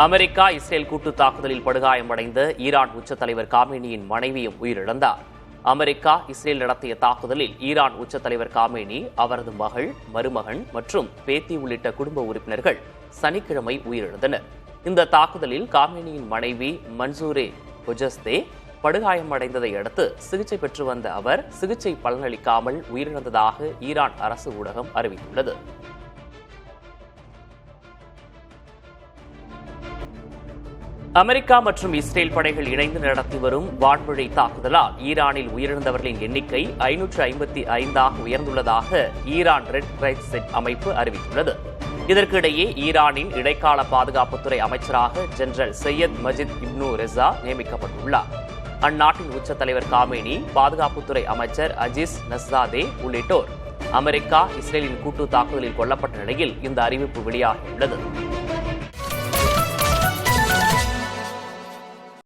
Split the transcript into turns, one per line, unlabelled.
America Israel கூட்டு தாக்குதலில் படுகாயமடைந்த ஈரான் உச்ச தலைவர் காமேனியின் மனைவியும் உயிரிழந்தார். அமெரிக்கா இஸ்ரேல் நடத்திய தாக்குதலில் ஈரான் உச்ச தலைவர் காமேனி, அவரது மகள், மருமகன் மற்றும் பேத்தி உள்ளிட்ட குடும்ப உறுப்பினர்கள் சனிக்கிழமை உயிரிழந்தனர். இந்த தாக்குதலில் காமேனியின் மனைவி மன்சூரே ஹொஜஸ்தே படுகாயமடைந்ததை அடுத்து சிகிச்சை பெற்று வந்த அவர் சிகிச்சை பலனளிக்காமல் உயிரிழந்ததாக ஈரான் அரசு ஊடகம் அறிவித்துள்ளது. அமெரிக்கா மற்றும் இஸ்ரேல் படைகள் இணைந்து நடத்தி வரும் வான்வழி தாக்குதலால் ஈரானில் உயிரிழந்தவர்களின் எண்ணிக்கை 555ஆக உயர்ந்துள்ளதாக ஈரான் ரெட் கிரைசென்ட் அமைப்பு அறிவித்துள்ளது. இதற்கிடையே ஈரானின் இடைக்கால பாதுகாப்புத்துறை அமைச்சராக ஜெனரல் சையத் மஜித் இப்னு ரெசா நியமிக்கப்பட்டுள்ளார். அந்நாட்டின் உச்ச தலைவர் காமேனி, பாதுகாப்புத்துறை அமைச்சர் அஜீஸ் நஸ்ராதே உள்ளிட்டோர் அமெரிக்கா இஸ்ரேலின் கூட்டு தாக்குதலில் கொல்லப்பட்ட நிலையில் இந்த அறிவிப்பு வெளியாகியுள்ளது.